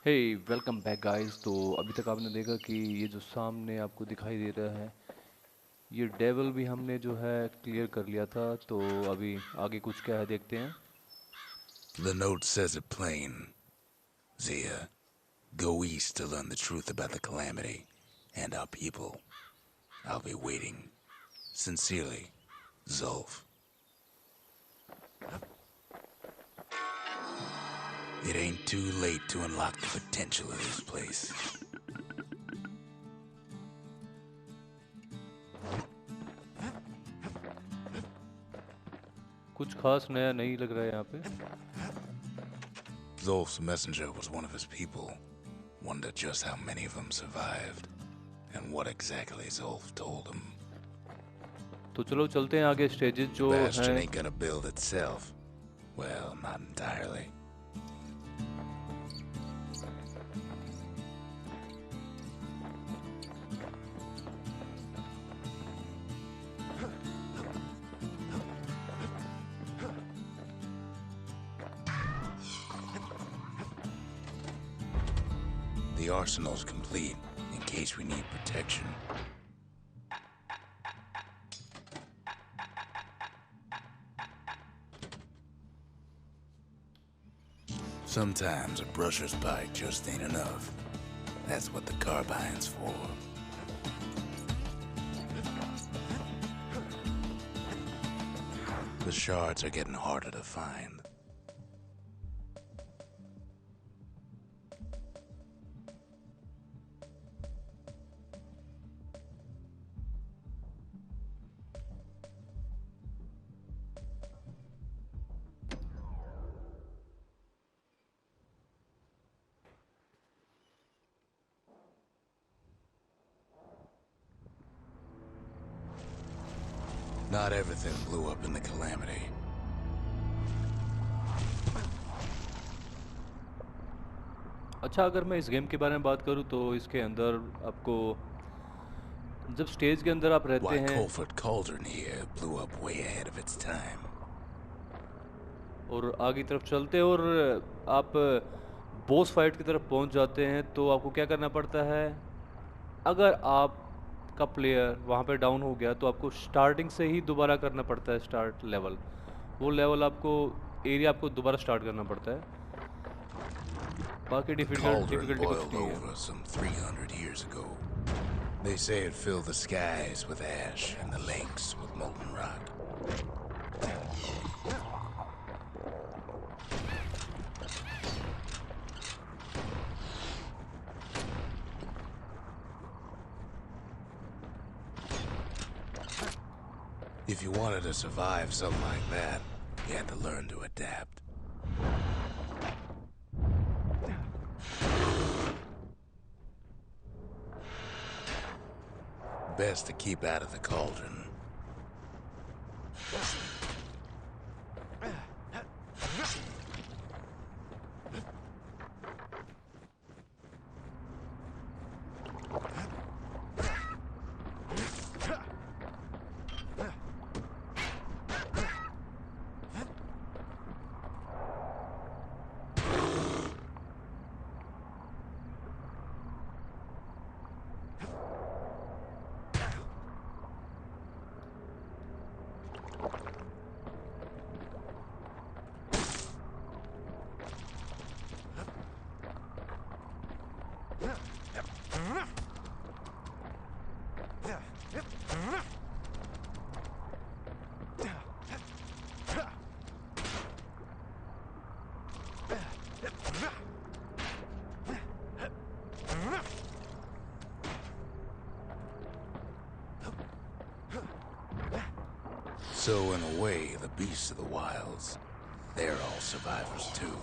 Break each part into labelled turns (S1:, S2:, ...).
S1: हे welcome back guys. तो अभी तक आपने देखा कि ये जो सामने आपको दिखाई दे रहा है, ये डेवल भी हमने जो है क्लियर कर लिया था। तो अभी आगे कुछ क्या है देखते हैं।
S2: The note says it plain. Zia, go east to learn the truth about the Calamity and our people. I'll be waiting. Sincerely, Zulf. It ain't too late to unlock the potential of this place.
S1: कुछ खास नया नहीं लग रहा है यहाँ पे।
S2: Zulf's messenger was one of his people. Wonder just how many of them survived, and what exactly Zulf told him.
S1: तो चलो चलते हैं आगे। स्टेजेस जो
S2: Bastion
S1: हैं,
S2: ain't gonna build itself. Well, not entirely. The arsenal's complete, in case we need protection. Sometimes a brusher's bite just ain't enough. That's what the carbine's for. The shards are getting harder to find. Not everything blew up in the Calamity.
S1: अच्छा, अगर मैं इस game के बारे में बात करूँ तो इसके अंदर आपको जब स्टेज के अंदर आप रहते
S2: Why
S1: हैं
S2: Colford Cauldron here blew up way ahead of its time.
S1: और आगे की तरफ चलते हैं और आप बॉस फाइट की तरफ पहुंच जाते हैं, तो आपको क्या करना पड़ता है। अगर आपका प्लेयर वहाँ पे डाउन हो गया तो आपको स्टार्टिंग से ही दोबारा करना पड़ता है। स्टार्ट लेवल, वो लेवल आपको एरिया आपको दोबारा स्टार्ट करना पड़ता है। बाकी
S2: The cauldron
S1: डिफिकल्टी कुछ
S2: boiled
S1: नहीं है।
S2: over some 300 years ago. They say it filled the skies with ash and the lakes with molten rock. If you wanted to survive something like that, you had to learn to adapt. Best to keep out of the cauldron. So in a way, the beasts of the wilds, they're all survivors too.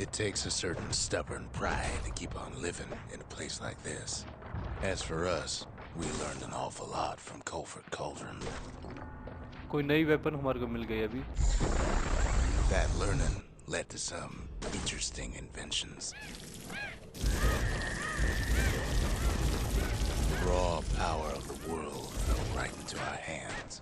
S2: It takes a certain stubborn pride to keep on living in a place like this. As for us, we learned an awful lot from Colford Cauldron.
S1: कोई नई weapon हमारे को मिल गई अभी।
S2: That learning led to some interesting inventions. The raw power of the world fell right into our hands.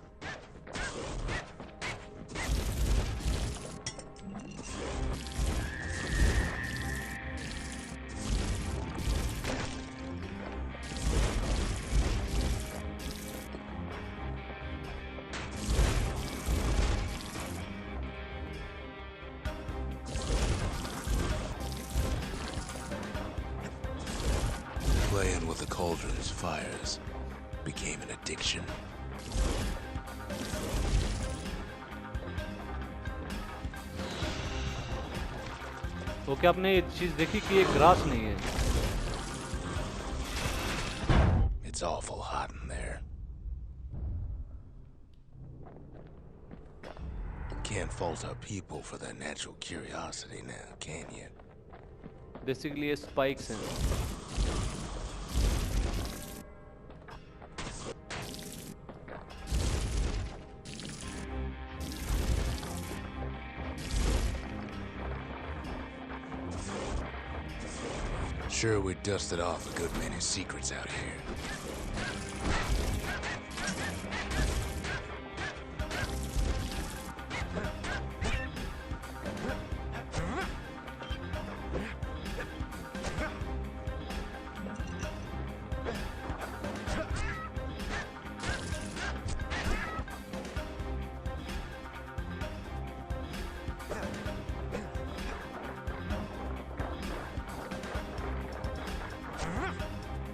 S2: Playing with the cauldron's fires became an addiction.
S1: Okay, आपने ये चीज देखी कि ये ग्रास नहीं है।
S2: It's awful hot in there. Can't fault our people for their natural curiosity now, can you?
S1: Basically ये spikes हैं।
S2: Sure, we dusted off a good many secrets out here.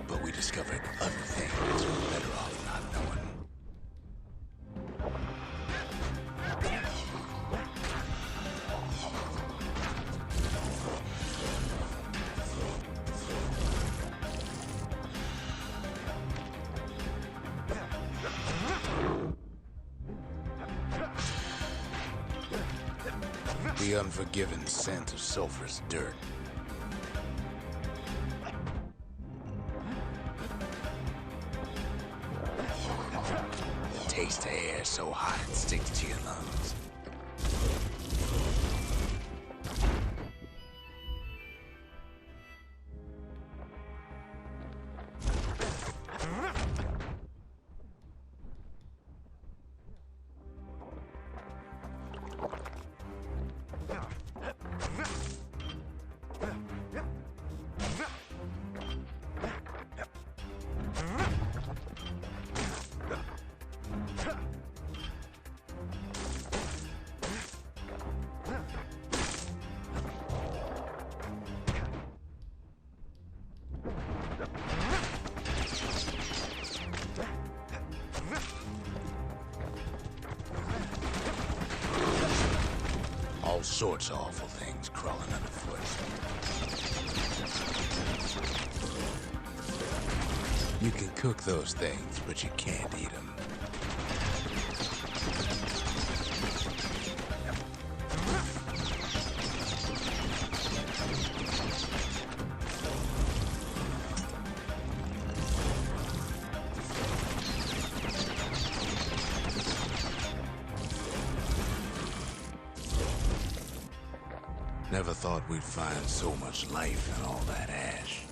S2: But we discovered other things we're better off not knowing. The unforgiving scent of sulfurous dirt. Taste the air so hot it sticks to your lungs. All sorts of awful things crawling underfoot. You can cook those things, but you can't eat them. Never thought we'd find so much life in all that ash.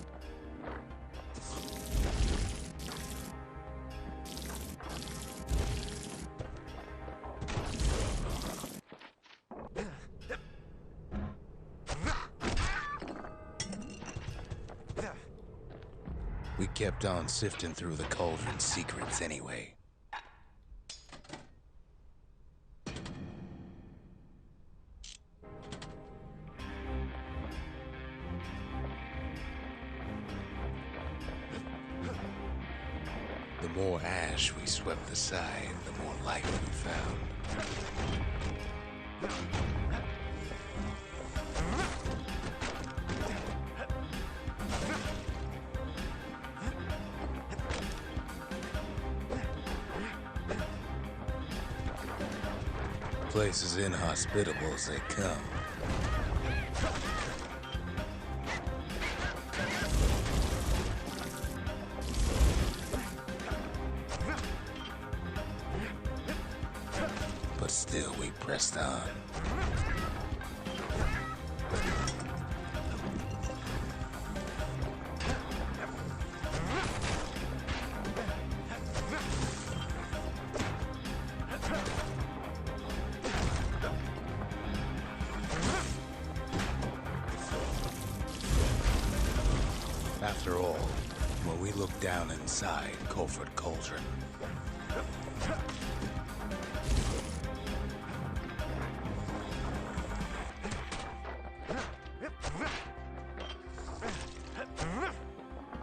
S2: We kept on sifting through the cauldron's secrets anyway. The more ash we swept aside, the more life we found. Place as inhospitable as they come. Still, we pressed on. After all, when we looked down inside Colford Cauldron,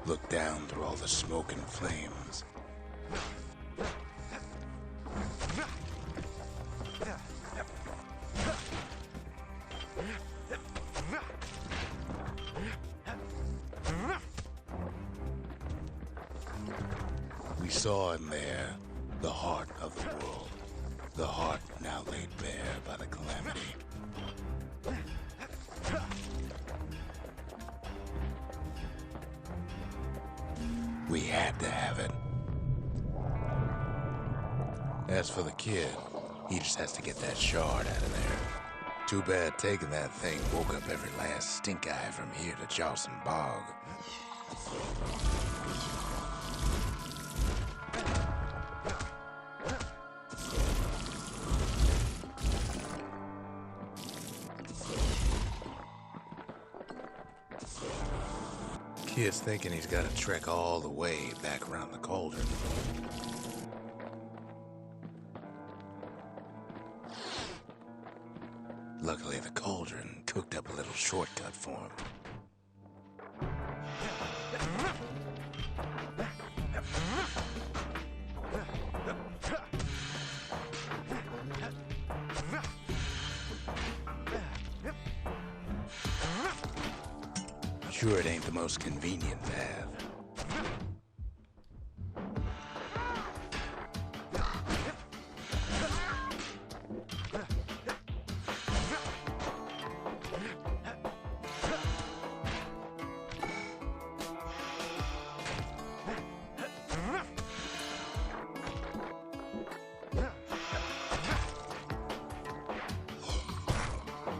S2: looked down through all the smoke and flames, we saw in there the heart of the world, the heart now laid bare by the Calamity. We had to have it. As for the kid, he just has to get that shard out of there. Too bad taking that thing woke up every last stink eye from here to Charleston Bog. Kid's thinking he's got to trek all the way back around the cauldron. Luckily, the cauldron cooked up a little shortcut for him. Sure, it ain't the most convenient path.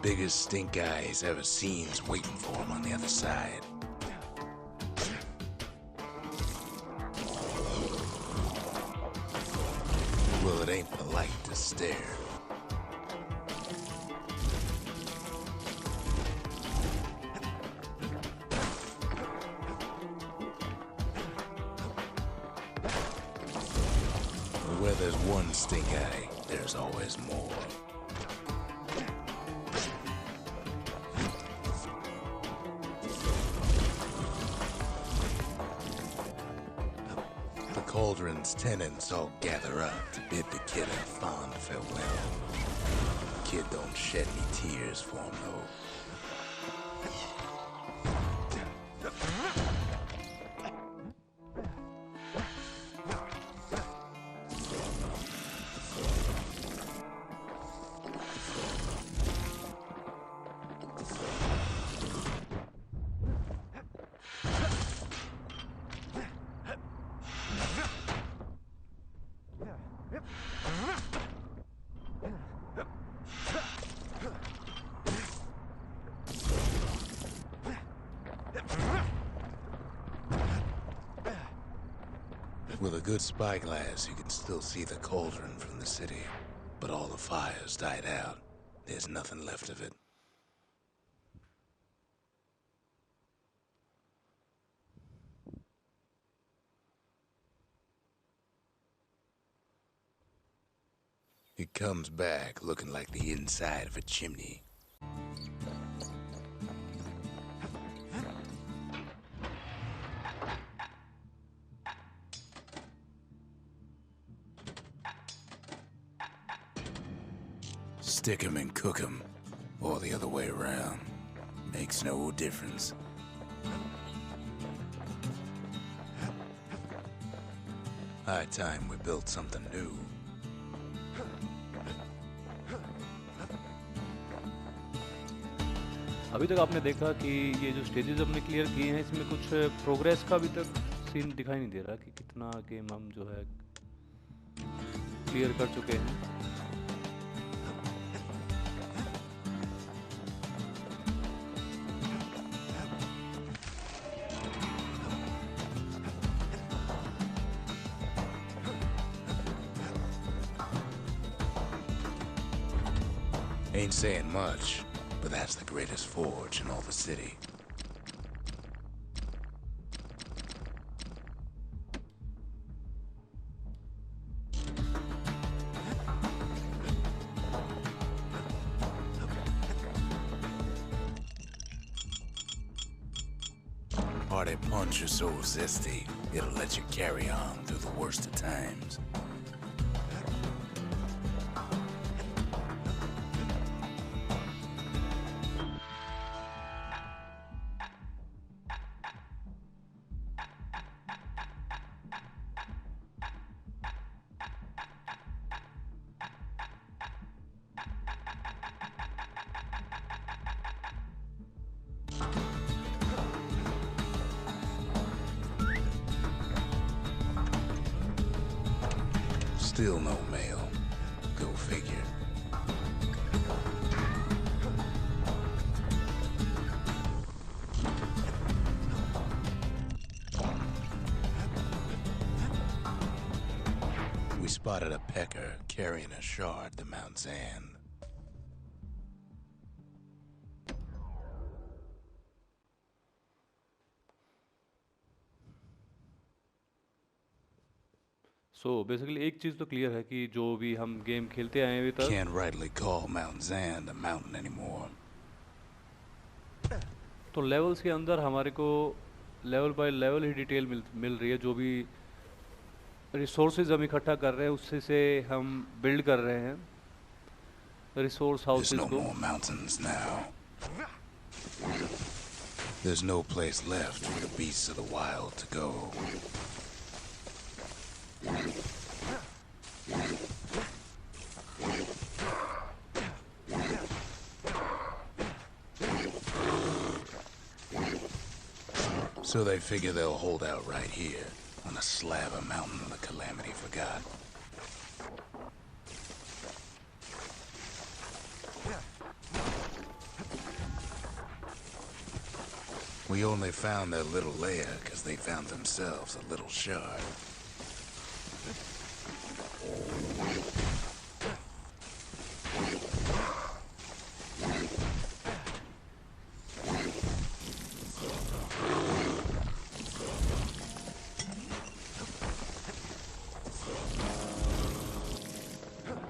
S2: Biggest stink eye he's ever seen's waiting for him on the other side. Well, it ain't polite to stare. But where there's one stink eye, there's always more. Cauldron's tenants all gather up to bid the kid a fond farewell. The kid don't shed any tears for him, though. With a good spyglass, you can still see the cauldron from the city, but all the fires died out. There's nothing left of it. It comes back looking like the inside of a chimney. Stick 'em and cook 'em, or the other way around. Makes no difference. High time we built something new.
S1: अभी तक आपने देखा कि ये जो stages हमने clear किए हैं, इसमें कुछ प्रोग्रेस का अभी तक सीन दिखाई नहीं दे रहा कि कितना गेम हम जो है क्लियर कर चुके हैं।
S2: Ain't saying much, but that's the greatest forge in all the city. Party punch is so zesty, it'll let you carry on through the worst of times. Still no mail. Go figure. We spotted a pecker carrying a shard to Mount Zan.
S1: So basically एक चीज़ तो clear है कि जो भी हम game खेलते आए हैं अभी तक
S2: Can't rightly call Mount Zan a mountain anymore.
S1: तो लेवल्स के अंदर हमारे को लेवल बाय लेवल ही डिटेल मिल रही है। जो भी रिसोर्सेज हम इकट्ठा कर रहे हैं उससे से हम बिल्ड कर रहे हैं रिसोर्स
S2: There's
S1: हाउसेस
S2: no
S1: को।
S2: more mountains now. There's no place left for the beasts of the wild to go. So they figure they'll hold out right here, on a slab of mountain the Calamity forgot. We only found their little lair because they found themselves a little shard.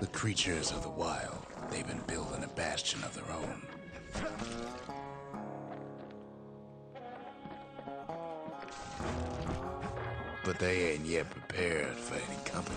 S2: The creatures of the wild, they've been building a bastion of their own. But they ain't yet prepared for any company.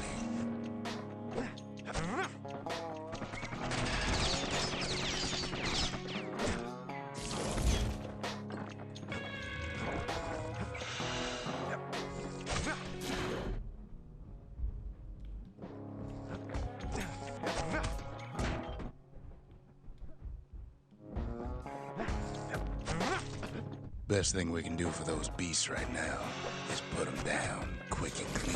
S2: Best thing we can do for those beasts right now is put them down quick and clean.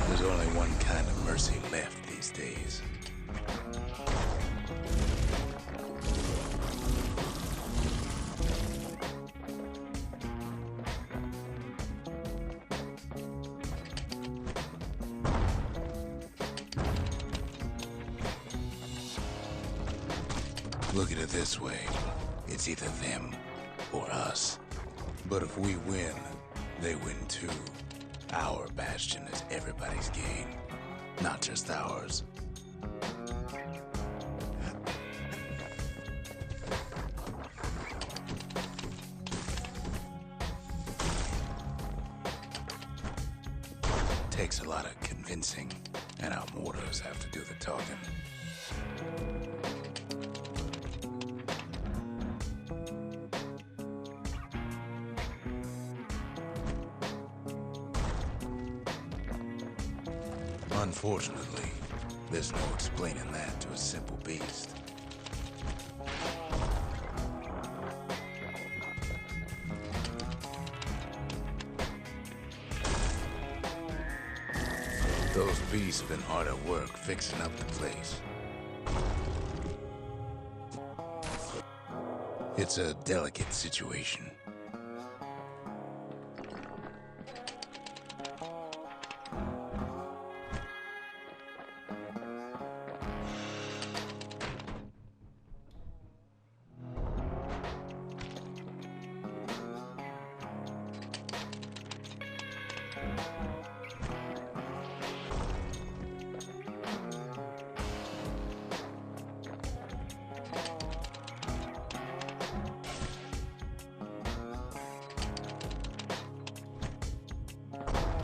S2: There's only one kind of mercy left these days. Look at it this way. It's either them or us. But if we win, they win too. Our bastion is everybody's gain, not just ours. Takes a lot of convincing, and our mortars have to do the talking. Unfortunately, there's no explaining that to a simple beast. Those beasts have been hard at work fixing up the place. It's a delicate situation.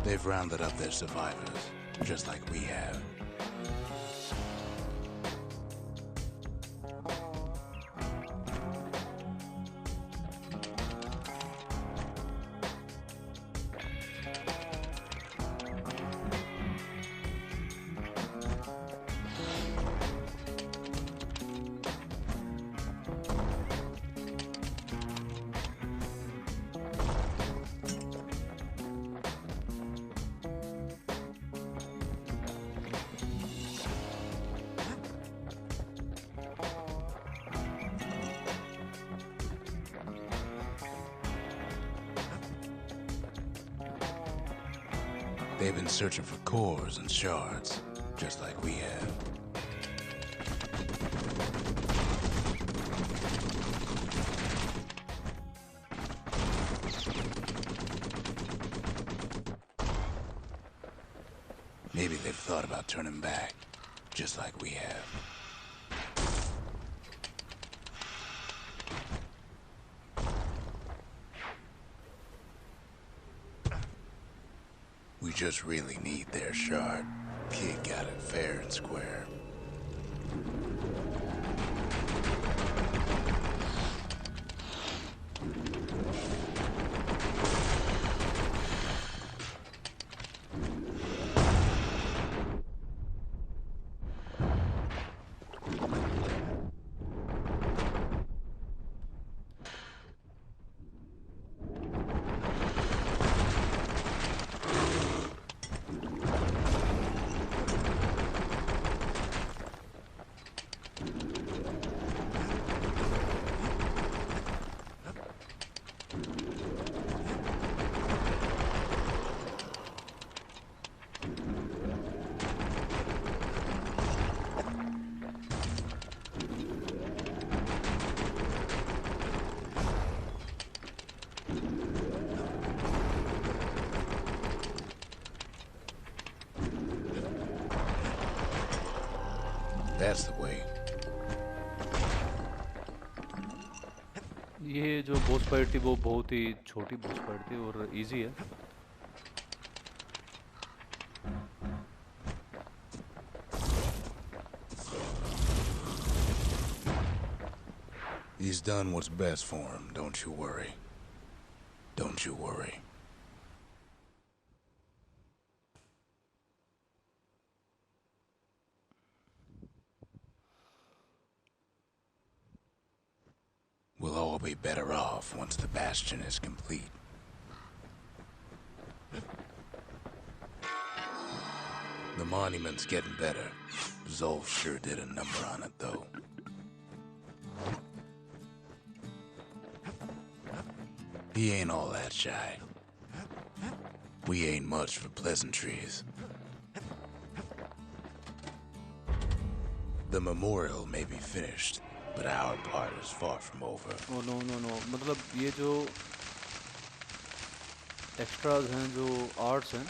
S2: They've rounded up their survivors, just like we have. They've been searching for cores and shards, just like we have. Maybe they've thought about turning back, just like we have. We just really need their shard. Kid got it fair and square. That's the way.
S1: ये जो boss fight थी वो बहुत ही छोटी boss fight थी और easy है.
S2: He's done what's best for him, don't you worry. Don't you worry. We'll all be better off once the Bastion is complete. The monument's getting better. Zolf sure did a number on it, though. He ain't all that shy. We ain't much for pleasantries. The memorial may be finished, but our part is far from over.
S1: Oh no no no, मतलब ये जो extras हैं, जो arts हैं,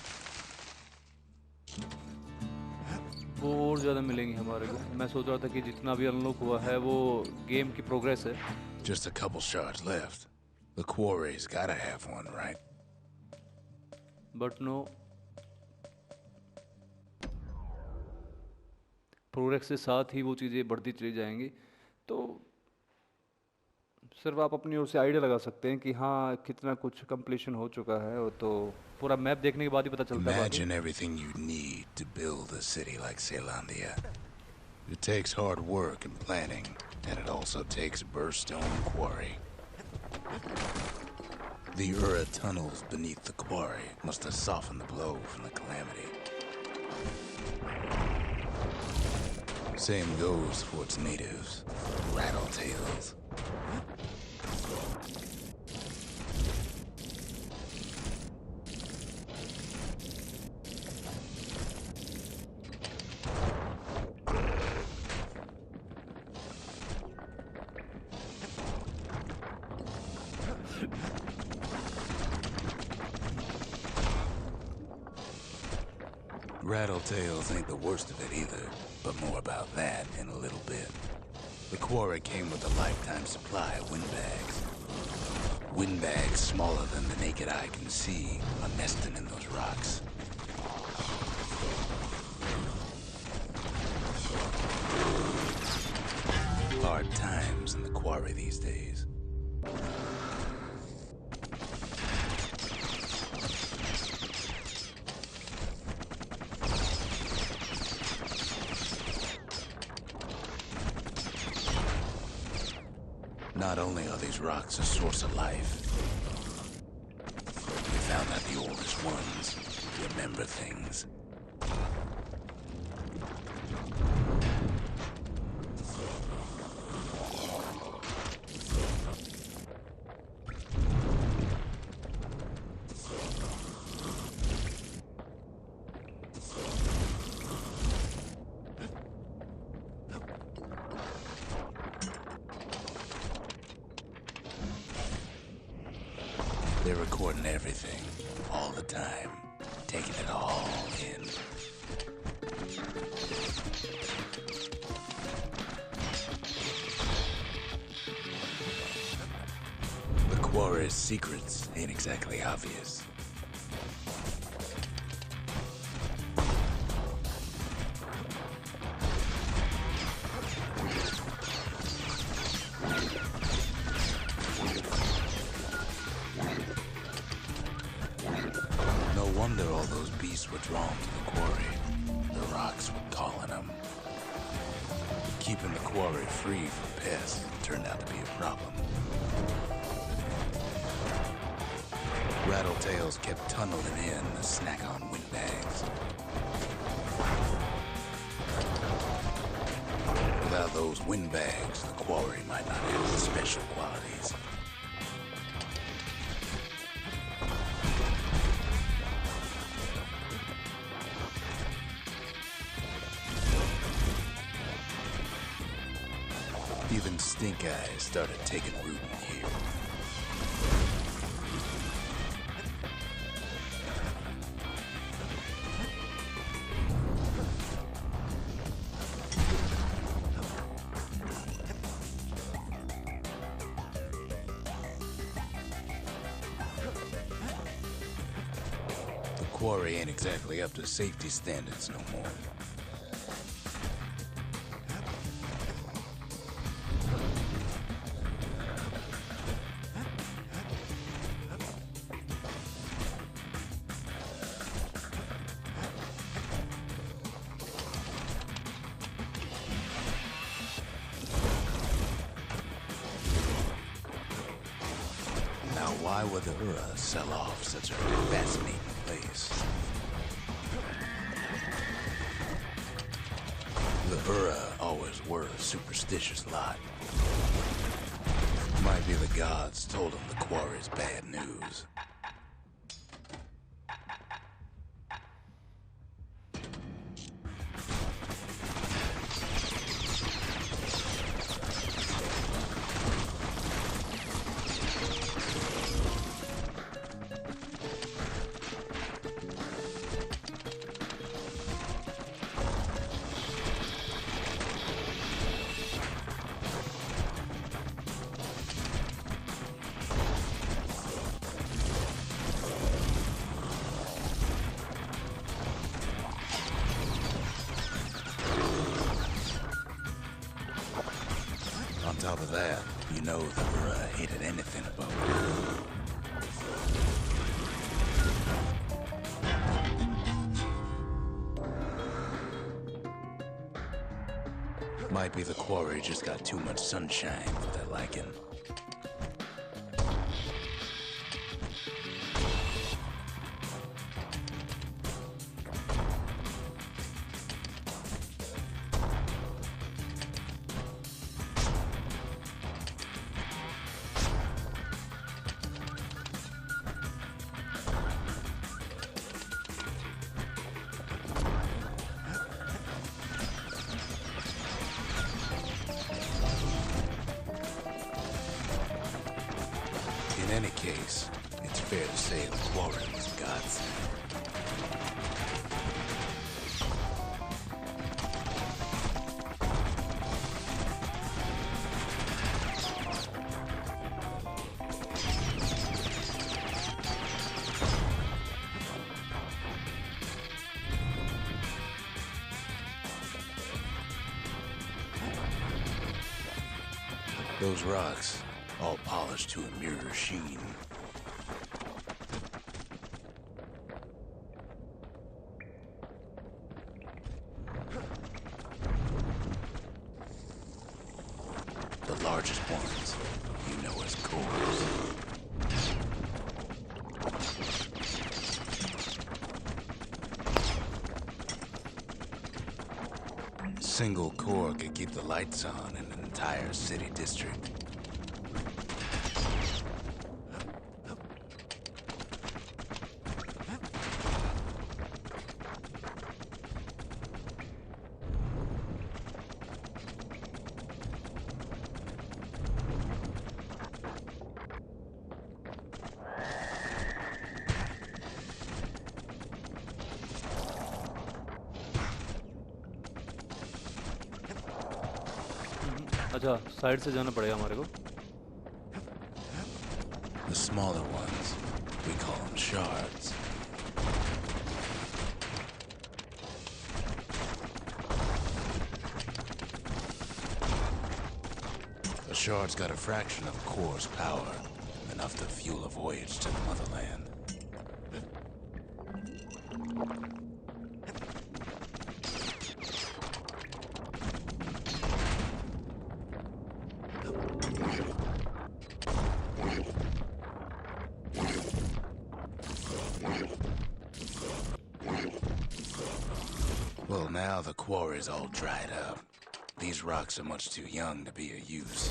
S1: वो और ज़्यादा मिलेंगे हमारे को. मैं सोच रहा था कि जितना भी अनलॉक हुआ है वो गेम की प्रोग्रेस है.
S2: Just a couple shards left. The quarry's gotta have one, right?
S1: But no. Progress के साथ ही वो चीज़ें बढ़ती चली जाएंगी. तो सिर्फ आप अपनी ओर से आइडिया लगा सकते हैं कि हाँ कितना कुछ कंप्लीशन हो चुका है. और तो पूरा मैप देखने के बाद ही पता चलता है.
S2: Imagine everything you need to build a city like Calamity. It takes hard work and planning, and it also takes Bastion quarry. The Ura tunnels beneath the quarry must have softened the blow from the Calamity. Same goes for its natives, Rattletails. Rattletails ain't the worst of it either, but more about that in a little bit. The quarry came with a lifetime supply of windbags. Windbags smaller than the naked eye can see are nesting in those rocks. Hard times in the quarry these days. Not only are these rocks a source of life, we found that the oldest ones remember things. They're recording everything, all the time, taking it all in. The quarry's secrets ain't exactly obvious. No wonder all those beasts were drawn to the quarry. The rocks were calling them. Keeping the quarry free from pests turned out to be a problem. Rattletails kept tunneling in to snack on windbags. Without those windbags, the quarry might not have the special qualities. Even stink eyes started taking root in here. The quarry ain't exactly up to safety standards no more. Now, why would the Ura sell off such a fascinating place? The Ura always were a superstitious lot. Might be the gods told them the quarry's bad news. On top of that, you know the Ura hated anything about it. Might be the quarry just got too much sunshine for their liking. In any case, it's fair to say the quarry was a godsend. Those rocks, all polished to a mirror sheen. The largest ones, you know as cores. A single core could keep the lights on in an entire city district.
S1: अच्छा side से जाना पड़ेगा हमारे को.
S2: The smaller ones, we call them shards. A shard's got a fraction of a core's power, enough to fuel a voyage to the motherland. Well, now the quarry's all dried up. These rocks are much too young to be of use.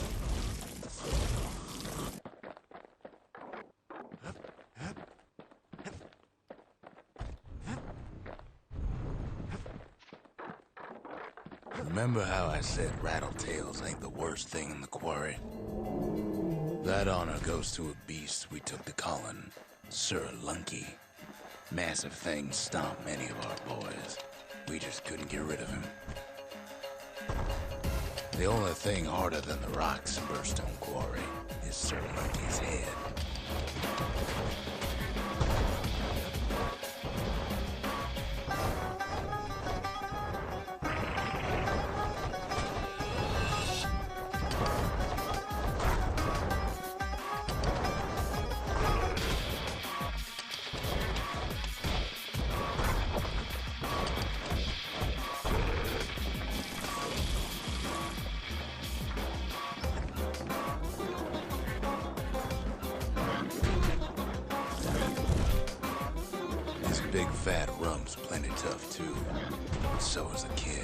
S2: Remember how I said rattletails ain't the worst thing in the quarry? That honor goes to a beast we took to Colin, Sir Lunky. Massive things stomped many of our boys. We just couldn't get rid of him. The only thing harder than the rocks in Bastion Quarry is Sir Lunky's head. Big fat rump's plenty tough too, but so is a kid.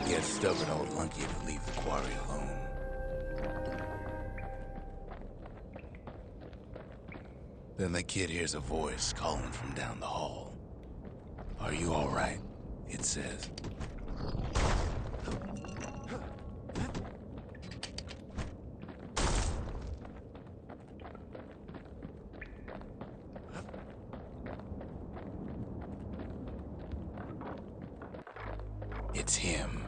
S2: Get stubborn old Lunky to leave the quarry alone. Then the kid hears a voice calling from down the hall. "Are you all right?" it says. It's him.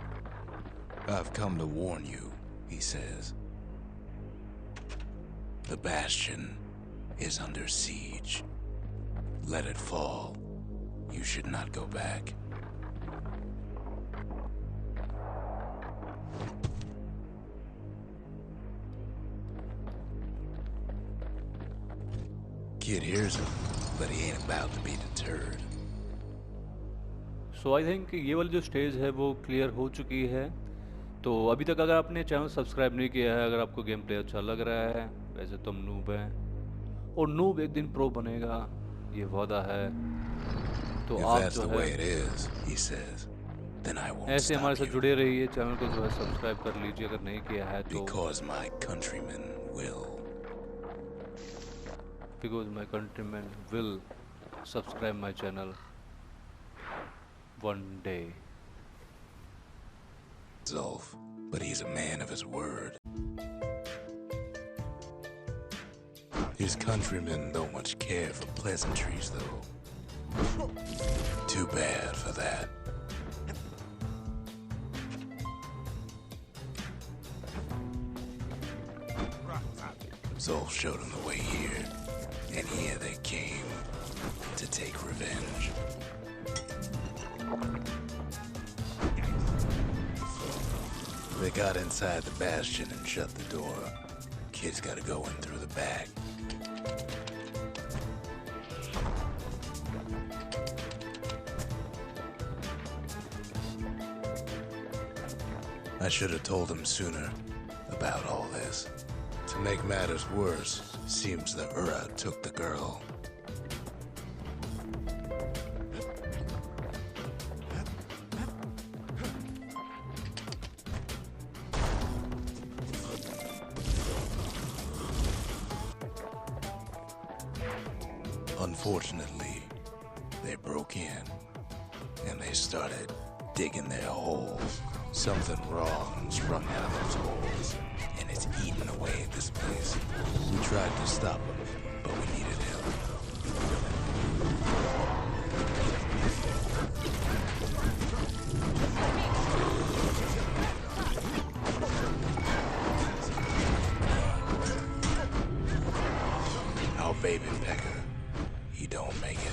S2: "I've come to warn you," he says. "The Bastion is under siege. Let it fall. You should not go back." Kid hears him, but he ain't about to be deterred.
S1: So I think ये वाली जो stage है वो clear हो चुकी है. तो अभी तक अगर आपने चैनल सब्सक्राइब नहीं किया है, अगर आपको गेम प्ले अच्छा लग रहा है, वैसे तो हम नूब हैं और नूब एक दिन प्रो बनेगा, ये वादा है. तो आप जो है ऐसे हमारे साथ जुड़े रहिए, चैनल को जो है सब्सक्राइब कर लीजिए अगर नहीं किया है तो.
S2: Because my countrymen will.
S1: because my countrymen will subscribe my channel one day.
S2: Zolf, but he's a man of his word. His countrymen don't much care for pleasantries, though. Too bad for that. Zolf showed him the way here, and here they came to take revenge. They got inside the Bastion and shut the door. Kid's gotta go in through the back. I should have told him sooner about all this. To make matters worse, seems the Ura took the girl. Unfortunately, they broke in and they started digging their holes. Something wrong sprung out of those holes, and it's eating away at this place. We tried to stop them, but we needed help. Our baby pecker, he don't make it.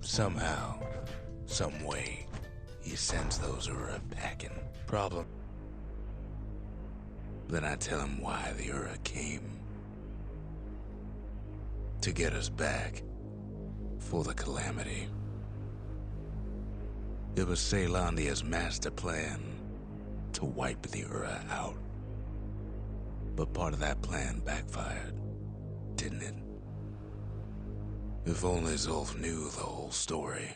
S2: Somehow, some way, he sends those Ura packing. Problem. Then I tell him why the Ura came. To get us back. For the Calamity. It was Caelandia's master plan to wipe the Ura out. But part of that plan backfired, didn't it? If only Zolf knew the whole story.